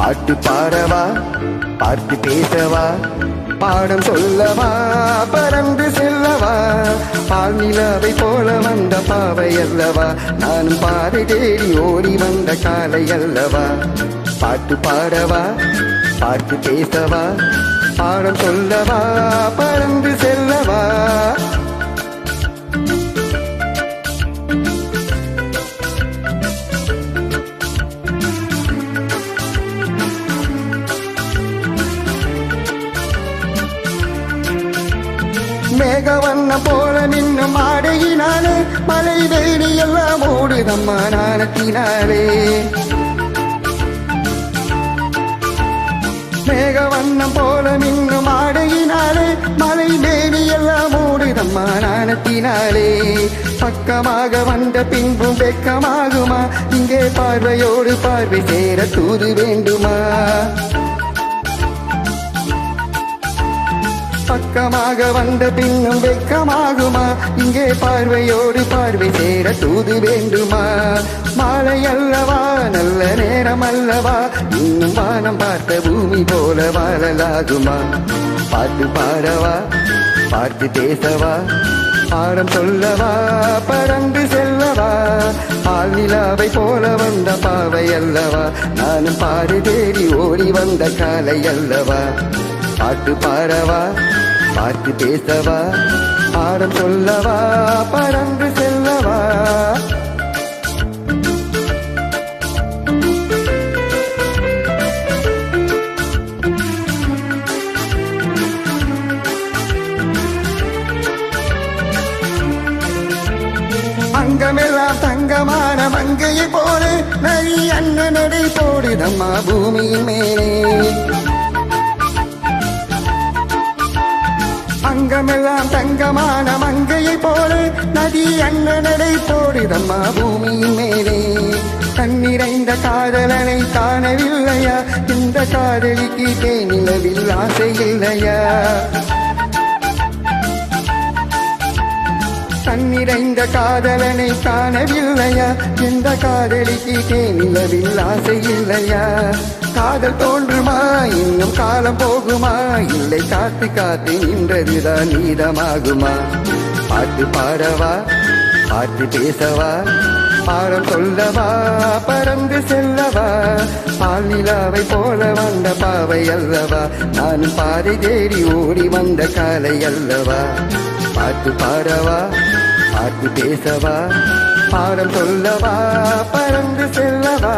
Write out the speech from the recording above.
பாட்டு பாடவா, பார்த்து பேசவா, பாடம் சொல்லவா, பறந்து செல்லவா, பால் நிலவை போல வந்த பாவை அல்லவா, நானும் பாதை தேடி ஓடி வந்த காலை அல்லவா. பாட்டு பாடவா, பார்த்து பேசவா, பாடம் சொல்லவா, பறந்து செல்லவா. மேகவண்ண போல நின்னும் ஆடையினாலே மலை வேணி எல்லாம் ஓடுதம்மா நாணத்தினாலே. மேகவண்ணம் போல நின்னும் ஆடையினாலே மலை வேணி எல்லாம் ஓடுதம்மா நாணத்தினாலே. பக்கமாக வந்த பின்பும் வெக்கமாகுமா, இங்கே பார்வையோடு பார்வை சேர தூது வேண்டுமா. பக்கமாக வந்த பின்னும் வெக்கமாகுமா, இங்கே பார்வையோடு பார்வை சேர தூது வேண்டுமா. மாலை அல்லவா, நல்ல நேரம் அல்லவா, இன்னும் வானம் பார்த்த பூமி போல வாழலாகுமா. பாட்டு பாடவா, பார்த்து பேசவா, பாடம் சொல்லவா, பறந்து செல்லவா, பால் நிலாவை போல வந்த பாவை அல்லவா, நானும் பாடு தேடி ஓடி வந்த காலை அல்லவா. பாட்டு பாடவா, பார்த்து பேசவா, பாடம் சொல்லவா, பறந்து செல்லவா. அங்கமெல்லாம் தங்கமான மங்கையை போல நரி அண்ணனடை போடுதம்மா பூமியின் மேலே. அங்கமெல்லாம் தங்கமான மங்கையை போல நதி அண்ணனடை போடுதம்மா பூமியின் மேலே. தன்னிறைந்த காதலனை காணவில்லையா, இந்த காதலிக்கு தேனிலவில் ஆசை இல்லையா. தன்னிறைந்த காதலனை காணவில்லையா, இந்த காதலிக்கு தேனிலவில் ஆசை இல்லையா. காதல் தோன்றுமா, இன்னும் காலம் போகுமா, இல்லை காத்து காத்து நின்றதுதான் நீதமாகுமா. பாட்டு பாடவா, பார்த்து பேசவா, பாடம் சொல்லவா, பறந்து செல்லவா, பால் நிலாவை போல வந்த பாவை அல்லவா, நானும் பாதை தேடி ஓடி வந்த காலை அல்லவா. பாட்டு பாடவா, பார்த்து பேசவா, பாடம் சொல்லவா, பறந்து செல்லவா.